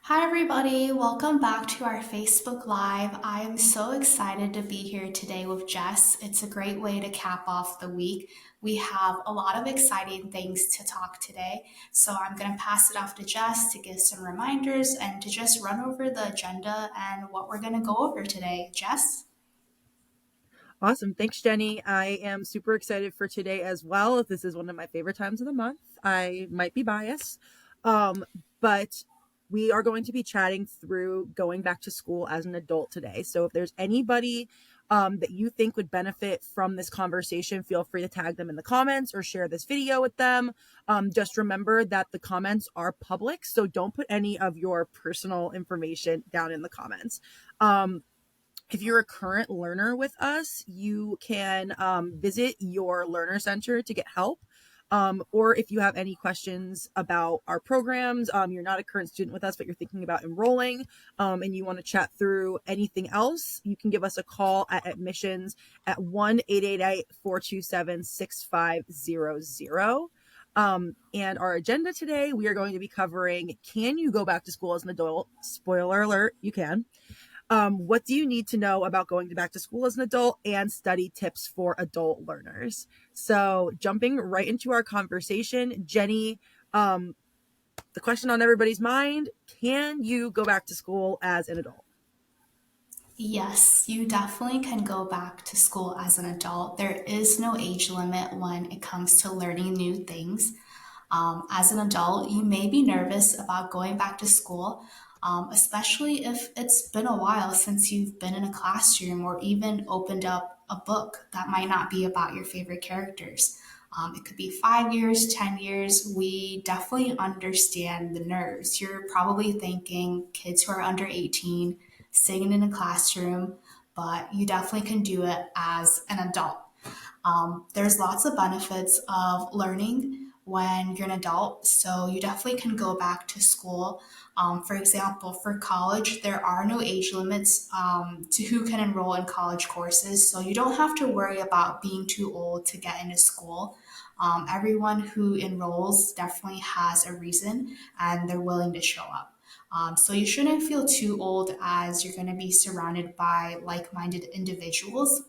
Hi, everybody. Welcome back to our Facebook Live. I am so excited to be here today with Jess. It's a great way to cap off the week. We have a lot of exciting things to talk today. So I'm going to pass it off to Jess to give some reminders and to just run over the agenda and what we're going to go over today. Jess? Awesome. Thanks, Jenny. I am super excited for today as well. This is one of my favorite times of the month. I might be biased, um, but we are going to be chatting through going back to school as an adult today. So if there's anybody that you think would benefit from this conversation, feel free to tag them in the comments or share this video with them. Just remember that the comments are public, so don't put any of your personal information down in the comments. If you're a current learner with us, you can visit your learner center to get help. Or if you have any questions about our programs, you're not a current student with us, but you're thinking about enrolling, and you want to chat through anything else, you can give us a call at admissions at 1-888-427-6500. And our agenda today, we are going to be covering, can you go back to school as an adult? Spoiler alert, you can. What do you need to know about going to back to school as an adult, and study tips for adult learners? So jumping right into our conversation, Jenny, the question on everybody's mind, can you go back to school as an adult? Yes, you definitely can go back to school as an adult. There is no age limit when it comes to learning new things. As an adult, you may be nervous about going back to school, especially if it's been a while since you've been in a classroom or even opened up a book that might not be about your favorite characters. It could be 5 years, 10 years. We definitely understand the nerves. You're probably thinking kids who are under 18 sitting in a classroom, but you definitely can do it as an adult. There's lots of benefits of learning when you're an adult, so you definitely can go back to school. For example, for college, there are no age limits to who can enroll in college courses, so you don't have to worry about being too old to get into school. Everyone who enrolls definitely has a reason and they're willing to show up. So you shouldn't feel too old as you're going to be surrounded by like minded individuals.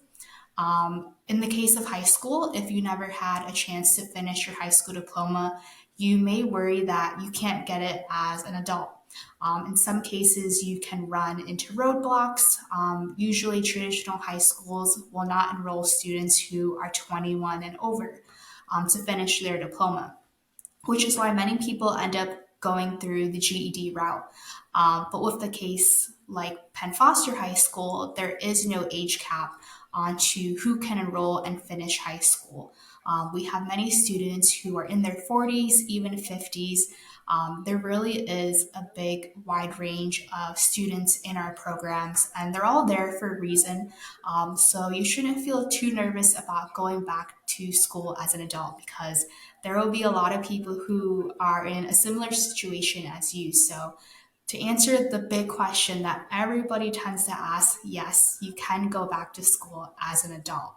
In the case of high school, if you never had a chance to finish your high school diploma, you may worry that you can't get it as an adult. In some cases, you can run into roadblocks. Usually, traditional high schools will not enroll students who are 21 and over to finish their diploma, which is why many people end up going through the GED route. But with the case like Penn Foster High School, there is no age cap onto who can enroll and finish high school. We have many students who are in their 40s, even 50s. There really is a big, wide range of students in our programs, and they're all there for a reason. So you shouldn't feel too nervous about going back to school as an adult because there will be a lot of people who are in a similar situation as you. So, to answer the big question that everybody tends to ask, yes, you can go back to school as an adult.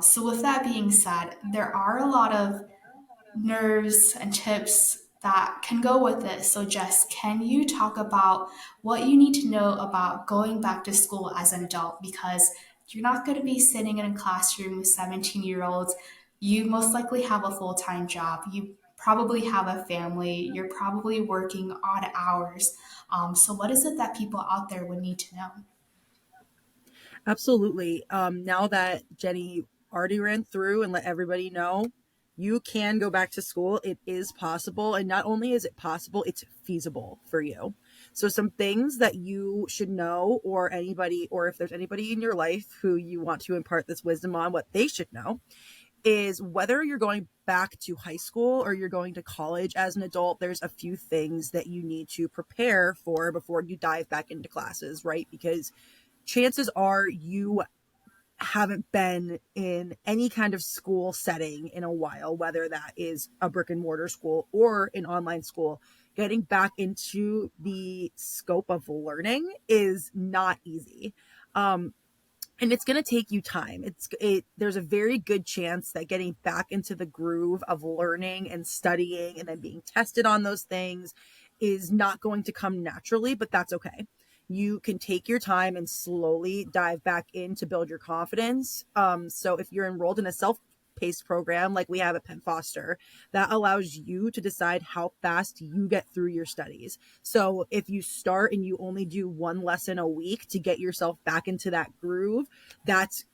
So, with that being said, there are a lot of nerves and tips that can go with it. So, Jess, can you talk about what you need to know about going back to school as an adult? Because you're not going to be sitting in a classroom with 17-year-olds. You most likely have a full time job. You probably have a family. You're probably working odd hours. So, what is it that people out there would need to know? Absolutely. Now that Jenny already ran through and let everybody know, you can go back to school. It is possible. And not only is it possible, it's feasible for you. So, some things that you should know, or anybody, or if there's anybody in your life who you want to impart this wisdom on, what they should know is whether you're going back to high school or you're going to college as an adult, there's a few things that you need to prepare for before you dive back into classes, right? Because chances are you haven't been in any kind of school setting in a while, whether that is a brick and mortar school or an online school. Getting back into the scope of learning is not easy. And it's going to take you time. There's a very good chance that getting back into the groove of learning and studying and then being tested on those things is not going to come naturally, but that's okay. You can take your time and slowly dive back in to build your confidence. So if you're enrolled in a self-paced program like we have at Penn Foster, that allows you to decide how fast you get through your studies. So if you start and you only do one lesson a week to get yourself back into that groove, that's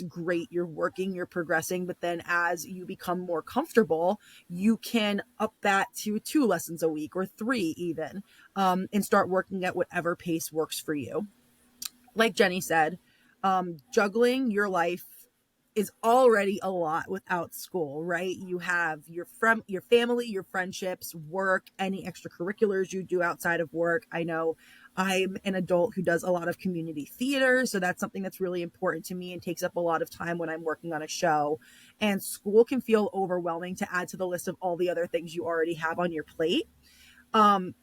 great. You're working, you're progressing, but then as you become more comfortable, you can up that to 2 lessons a week or 3 even, and start working at whatever pace works for you. Like Jenny said, juggling your life is already a lot without school, right? You have your family, your friendships, work, any extracurriculars you do outside of work. I know I'm an adult who does a lot of community theater, so that's something that's really important to me and takes up a lot of time when I'm working on a show. And school can feel overwhelming to add to the list of all the other things you already have on your plate. Um,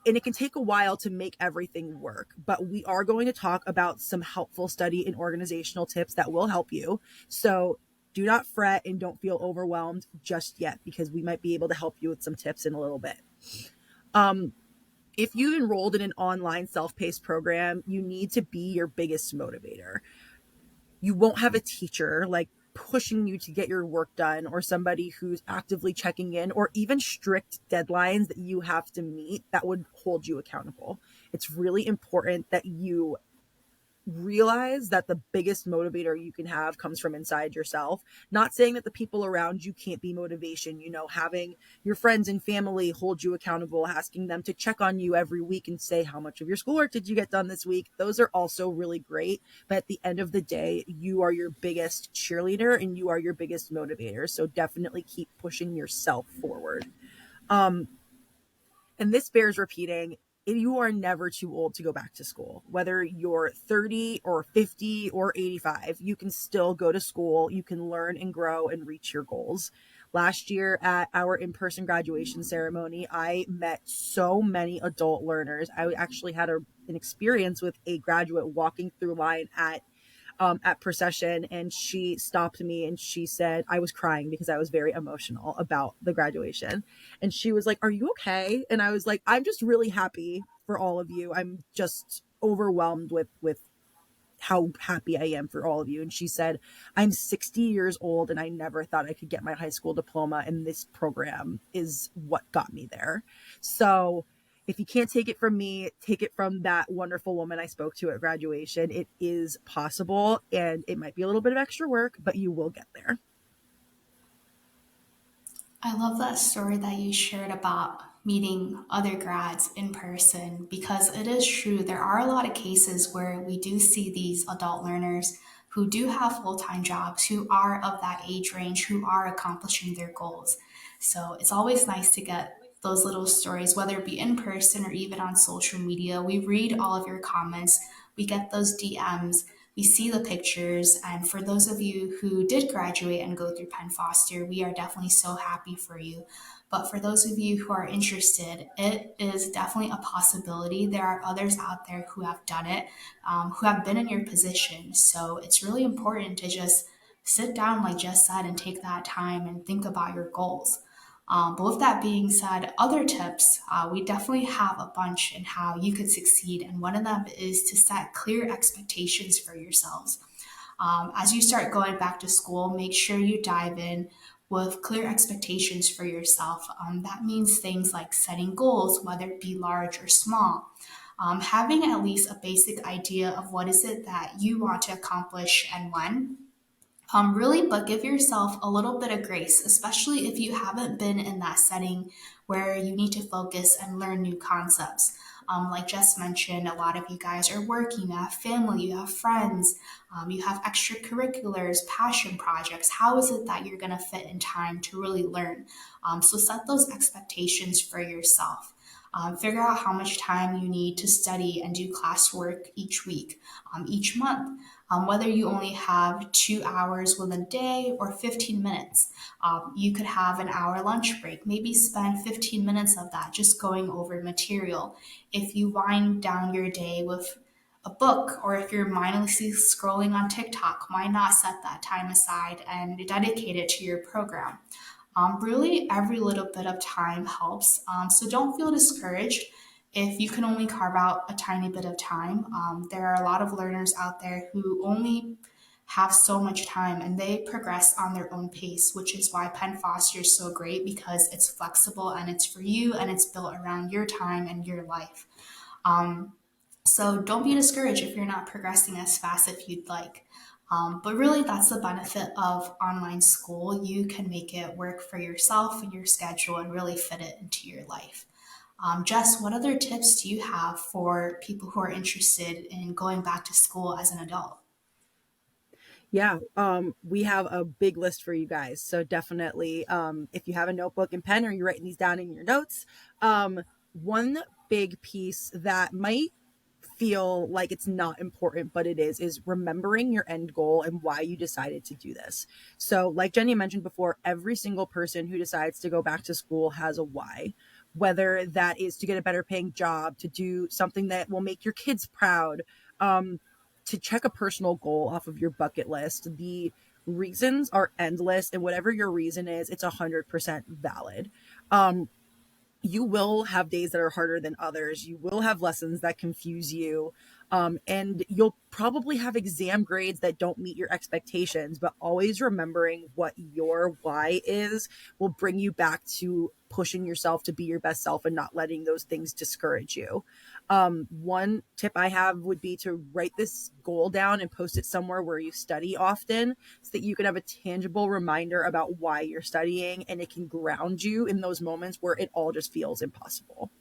and it can take a while to make everything work, but we are going to talk about some helpful study and organizational tips that will help you. So do not fret and don't feel overwhelmed just yet, because we might be able to help you with some tips in a little bit. Um, if you enrolled in an online self-paced program, you need to be your biggest motivator. You won't have a teacher like pushing you to get your work done, or somebody who's actively checking in, or even strict deadlines that you have to meet that would hold you accountable. It's really important that you realize that the biggest motivator you can have comes from inside yourself. Not saying that the people around you can't be motivation, having your friends and family hold you accountable, asking them to check on you every week and say, how much of your schoolwork did you get done this week? Those are also really great. But at the end of the day, you are your biggest cheerleader and you are your biggest motivator. So definitely keep pushing yourself forward. Um, and this bears repeating, you are never too old to go back to school. Whether you're 30 or 50 or 85, you can still go to school. You can learn and grow and reach your goals. Last year at our in-person graduation ceremony, I met so many adult learners. I actually had an experience with a graduate walking through line at procession, and she stopped me and she said, I was crying because I was very emotional about the graduation. And she was like, are you okay? And I was like, I'm just really happy for all of you. I'm just overwhelmed with how happy I am for all of you. And she said, I'm 60 years old and I never thought I could get my high school diploma, and this program is what got me there. So if you can't take it from me, take it from that wonderful woman I spoke to at graduation. It is possible, and it might be a little bit of extra work, but you will get there. I love that story that you shared about meeting other grads in person, because it is true. There are a lot of cases where we do see these adult learners who do have full time jobs, who are of that age range, who are accomplishing their goals. So it's always nice to get those little stories, whether it be in person or even on social media. We read all of your comments, we get those DMs, we see the pictures. And for those of you who did graduate and go through Penn Foster, we are definitely so happy for you. But for those of you who are interested, it is definitely a possibility. There are others out there who have done it, who have been in your position. So it's really important to just sit down, like Jess said, and take that time and think about your goals. But with that being said, other tips, we definitely have a bunch in how you could succeed. And one of them is to set clear expectations for yourselves. As you start going back to school, make sure you dive in with clear expectations for yourself. That means things like setting goals, whether it be large or small. Having at least a basic idea of what is it that you want to accomplish and when. Really, but give yourself a little bit of grace, especially if you haven't been in that setting where you need to focus and learn new concepts. Like Jess mentioned, a lot of you guys are working, you have family, you have friends, you have extracurriculars, passion projects. How is it that you're going to fit in time to really learn? So set those expectations for yourself. Figure out how much time you need to study and do classwork each week, each month. Whether you only have 2 hours within a day or 15 minutes, you could have an hour lunch break. Maybe spend 15 minutes of that just going over material. If you wind down your day with a book, or if you're mindlessly scrolling on TikTok, why not set that time aside and dedicate it to your program? Really, every little bit of time helps. So don't feel discouraged if you can only carve out a tiny bit of time. There are a lot of learners out there who only have so much time and they progress on their own pace, which is why Penn Foster is so great because it's flexible and it's for you and it's built around your time and your life. Um, so don't be discouraged if you're not progressing as fast as you'd like. But really, that's the benefit of online school. You can make it work for yourself and your schedule and really fit it into your life. Jess, what other tips do you have for people who are interested in going back to school as an adult? Yeah, we have a big list for you guys. So definitely, if you have a notebook and pen or you're writing these down in your notes, one big piece that might feel like it's not important, but it is remembering your end goal and why you decided to do this. So, like Jenny mentioned before, every single person who decides to go back to school has a why, whether that is to get a better paying job, to do something that will make your kids proud, um, to check a personal goal off of your bucket list. The reasons are endless, and whatever your reason is, it's 100% valid. Um, you will have days that are harder than others. You will have lessons that confuse you. And you'll probably have exam grades that don't meet your expectations, but always remembering what your why is will bring you back to pushing yourself to be your best self and not letting those things discourage you. One tip I have would be to write this goal down and post it somewhere where you study often so that you can have a tangible reminder about why you're studying and it can ground you in those moments where it all just feels impossible.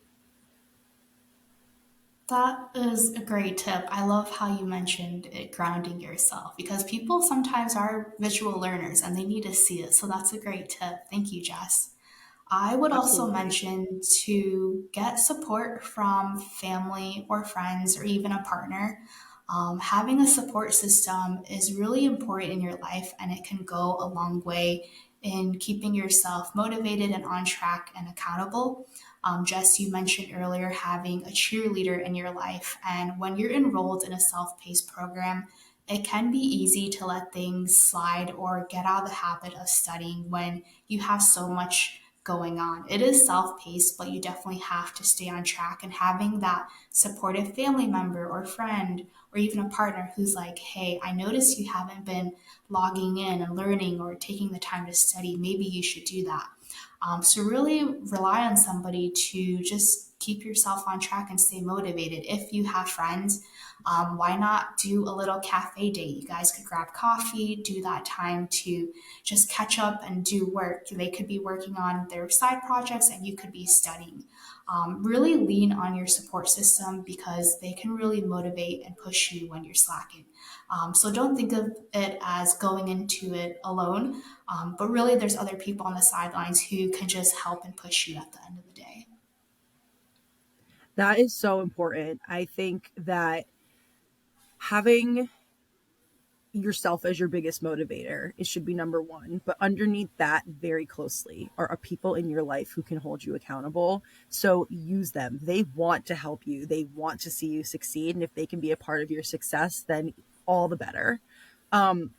That is a great tip. I love how you mentioned it grounding yourself because people sometimes are visual learners and they need to see it. So that's a great tip. Thank you, Jess. I would also Absolutely. mention to get support from family or friends or even a partner. Having a support system is really important in your life and it can go a long way in keeping yourself motivated and on track and accountable. Jess, you mentioned earlier having a cheerleader in your life, and when you're enrolled in a self paced program, it can be easy to let things slide or get out of the habit of studying when you have so much going on. It is self paced, but you definitely have to stay on track. And having that supportive family member or friend or even a partner who's like, hey, I noticed you haven't been logging in and learning or taking the time to study. Maybe you should do that. So really rely on somebody to just keep yourself on track and stay motivated. If you have friends, why not do a little cafe date? You guys could grab coffee, do that time to just catch up and do work. They could be working on their side projects and you could be studying. Really lean on your support system because they can really motivate and push you when you're slacking. So don't think of it as going into it alone, but really there's other people on the sidelines who can just help and push you at the end of the day. That is so important. I think that having yourself as your biggest motivator, it should be number one. But underneath that, very closely, are people in your life who can hold you accountable. So use them. They want to help you, they want to see you succeed. And if they can be a part of your success, then all the better. Um,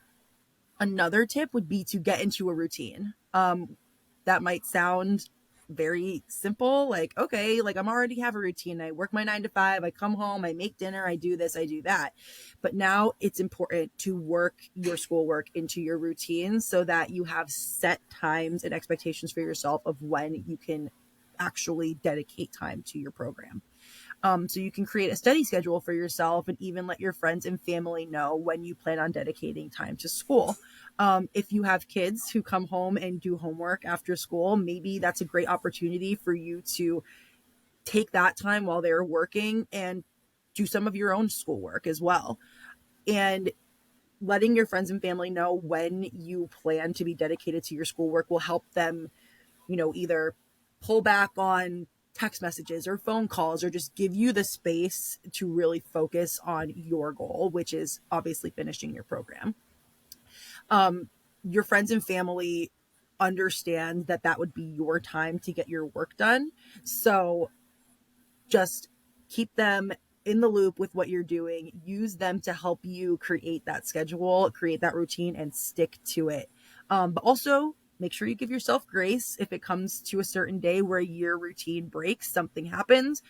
Another tip would be to get into a routine. That might sound very simple, like, okay, like I'm already have a routine. I work my 9 to 5, I come home, I make dinner, I do this, I do that. But now it's important to work your schoolwork into your routine so that you have set times and expectations for yourself of when you can actually dedicate time to your program. So you can create a study schedule for yourself and even let your friends and family know when you plan on dedicating time to school. If you have kids who come home and do homework after school, maybe that's a great opportunity for you to take that time while they're working and do some of your own schoolwork as well. And letting your friends and family know when you plan to be dedicated to your schoolwork will help them, either pull back on text messages or phone calls or just give you the space to really focus on your goal, which is obviously finishing your program. Your friends and family understand that that would be your time to get your work done. So just keep them in the loop with what you're doing, use them to help you create that schedule, create that routine, and stick to it. But also make sure you give yourself grace if it comes to a certain day where your routine breaks, something happens.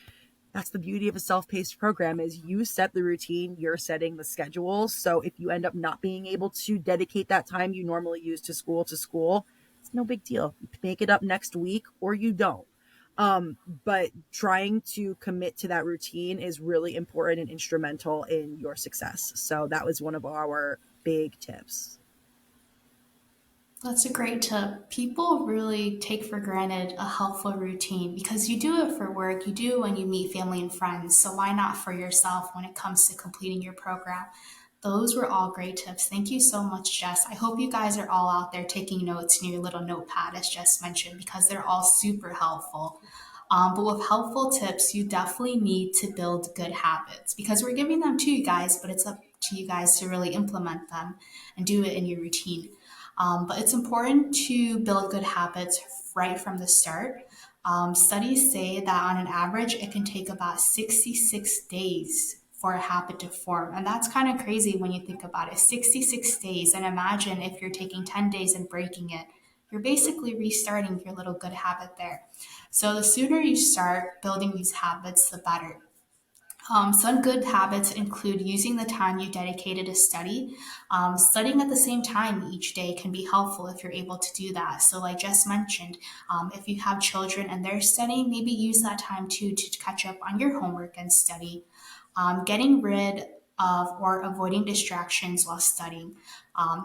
That's the beauty of a self-paced program is you set the routine, you're setting the schedule. So if you end up not being able to dedicate that time you normally use to school, it's no big deal. You make it up next week or you don't. But trying to commit to that routine is really important and instrumental in your success. So that was one of our big tips. That's a great tip. People really take for granted a helpful routine because you do it for work, you do it when you meet family and friends. So why not for yourself when it comes to completing your program? Those were all great tips. Thank you so much, Jess. I hope you guys are all out there taking notes in your little notepad, as Jess mentioned, because they're all super helpful. But with helpful tips, you definitely need to build good habits because we're giving them to you guys, but it's up to you guys to really implement them and do it in your routine. But it's important to build good habits right from the start. Studies say that on an average, it can take about 66 days for a habit to form. And that's kind of crazy when you think about it 66 days. And imagine if you're taking 10 days and breaking it, you're basically restarting your little good habit there. So the sooner you start building these habits, the better. Some good habits include using the time you dedicated to study. Studying at the same time each day can be helpful if you're able to do that. So, like Jess mentioned, if you have children and they're studying, maybe use that time too to catch up on your homework and study. Getting rid of or avoiding distractions while studying.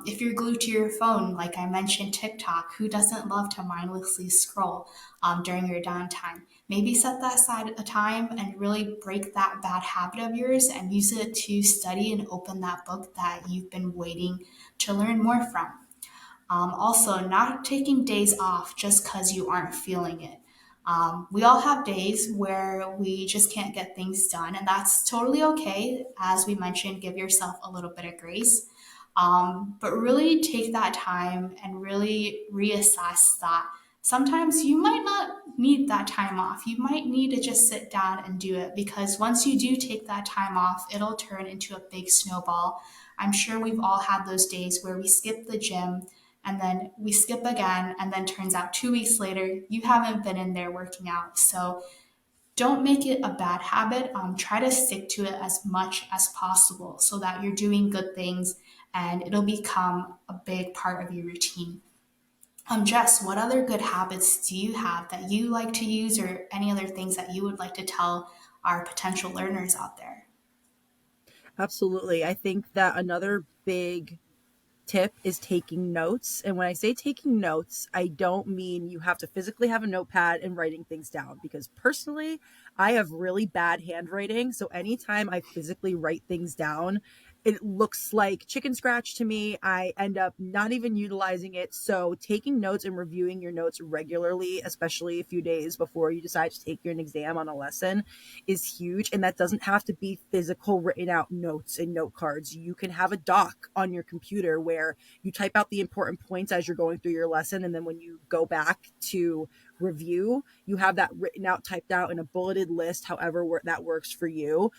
If you're glued to your phone, like I mentioned, TikTok, who doesn't love to mindlessly scroll during your downtime? Maybe set that aside a time and really break that bad habit of yours and use it to study and open that book that you've been waiting to learn more from. Also, not taking days off just because you aren't feeling it. We all have days where we just can't get things done, and that's totally okay. As we mentioned, give yourself a little bit of grace. But really take that time and really reassess that. Sometimes you might not need that time off. You might need to just sit down and do it because once you do take that time off, it'll turn into a big snowball. I'm sure we've all had those days where we skip the gym and then we skip again, and then turns out 2 weeks later, you haven't been in there working out. So don't make it a bad habit. Try to stick to it as much as possible so that you're doing good things and it'll become a big part of your routine. Jess, what other good habits do you have that you like to use, or any other things that you would like to tell our potential learners out there? Absolutely. I think that another big tip is taking notes. And when I say taking notes, I don't mean you have to physically have a notepad and writing things down because personally, I have really bad handwriting. So anytime I physically write things down, it looks like chicken scratch to me. I end up not even utilizing it. So taking notes and reviewing your notes regularly, especially a few days before you decide to take an exam on a lesson, is huge. And that doesn't have to be physical written out notes and note cards. You can have a doc on your computer where you type out the important points as you're going through your lesson. And then when you go back to review, you have that written out, typed out in a bulleted list, however that works for you.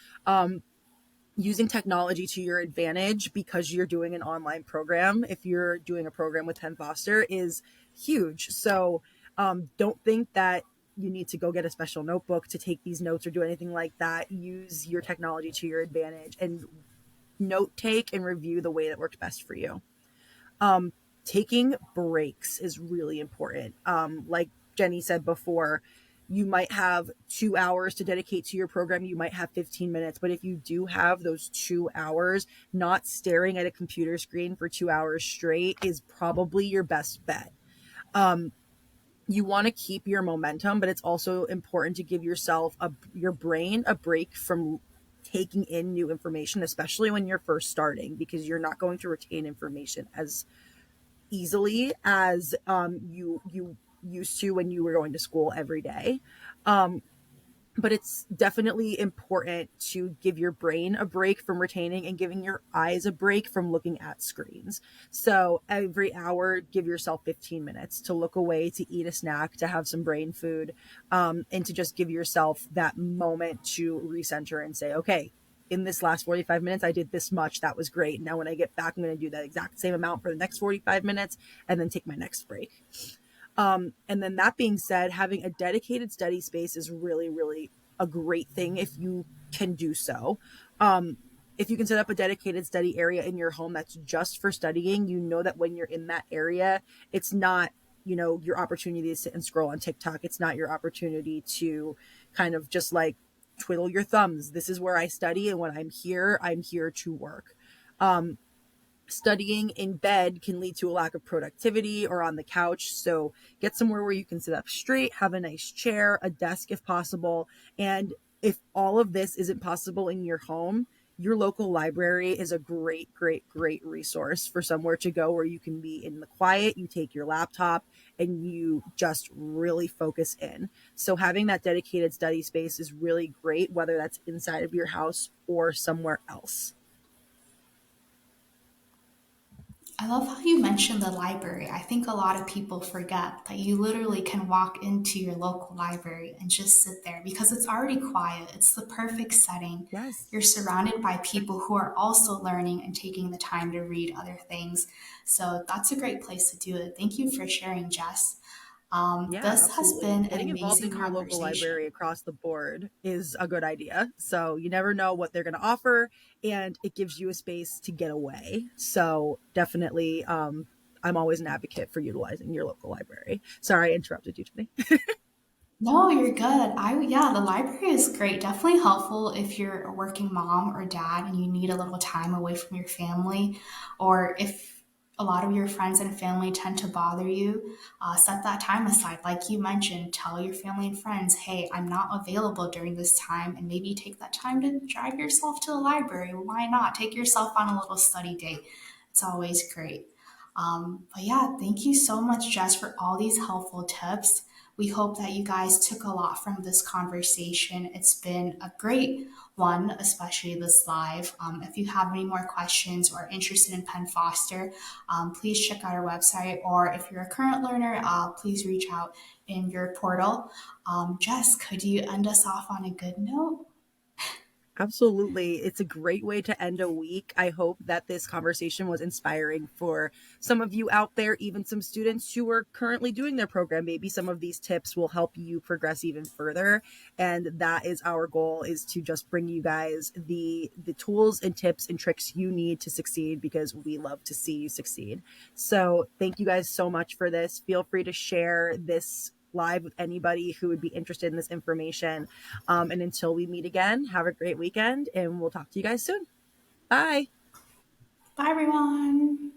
Using technology to your advantage because you're doing an online program, if you're doing a program with Penn Foster, is huge. So don't think that you need to go get a special notebook to take these notes or do anything like that. Use your technology to your advantage and note take and review the way that worked best for you. Um, Taking breaks is really important. Like Jenny said before, you might have 2 hours to dedicate to your program. You might have 15 minutes, but if you do have those 2 hours, not staring at a computer screen for 2 hours straight is probably your best bet. Um, you want to keep your momentum, but it's also important to give your brain a break from taking in new information, especially when you're first starting, because you're not going to retain information as easily as you used to when you were going to school every day. Um, but it's definitely important to give your brain a break from retaining and giving your eyes a break from looking at screens. So every hour, give yourself 15 minutes to look away, to eat a snack, to have some brain food, and to just give yourself that moment to recenter and say, okay, in this last 45 minutes, I did this much. That was great. Now, when I get back, I'm going to do that exact same amount for the next 45 minutes and then take my next break. And then that being said, having a dedicated study space is really, really a great thing if you can do so. Um, if you can set up a dedicated study area in your home that's just for studying, you know that when you're in that area, it's not, your opportunity to sit and scroll on TikTok. It's not your opportunity to kind of just like twiddle your thumbs. This is where I study, and when I'm here to work. Um, Studying in bed can lead to a lack of productivity or on the couch. So get somewhere where you can sit up straight, have a nice chair, a desk if possible. And if all of this isn't possible in your home, your local library is a great, great, great resource for somewhere to go where you can be in the quiet. You take your laptop and you just really focus in. So having that dedicated study space is really great, whether that's inside of your house or somewhere else. I love how you mentioned the library. I think a lot of people forget that you literally can walk into your local library and just sit there because it's already quiet. It's the perfect setting. Yes. You're surrounded by people who are also learning and taking the time to read other things. So that's a great place to do it. Thank you for sharing, Jess. Yeah, This has absolutely. been an Getting involved amazing in your local library conversation. across the board is a good idea. So you never know what they're going to offer, and it gives you a space to get away. So definitely, I'm always an advocate for utilizing your local library. Sorry, I interrupted you, Jenny. No, you're good. Yeah, the library is great. Definitely helpful if you're a working mom or dad and you need a little time away from your family, or if a lot of your friends and family tend to bother you, set that time aside. Like you mentioned, tell your family and friends, hey, I'm not available during this time, and maybe take that time to drive yourself to the library. Why not? Take yourself on a little study date. It's always great. But yeah, thank you so much, Jess, for all these helpful tips. We hope that you guys took a lot from this conversation. It's been a great one, especially this live. If you have any more questions or interested in Penn Foster, please check out our website. Or if you're a current learner, please reach out in your portal. Jess, could you end us off on a good note? Absolutely. It's a great way to end a week. I hope that this conversation was inspiring for some of you out there, even some students who are currently doing their program. Maybe some of these tips will help you progress even further. And that is our goal, is to just bring you guys the tools and tips and tricks you need to succeed, because we love to see you succeed. So thank you guys so much for this. Feel free to share this live with anybody who would be interested in this information. And until we meet again, have a great weekend and we'll talk to you guys soon. Bye. Bye, everyone.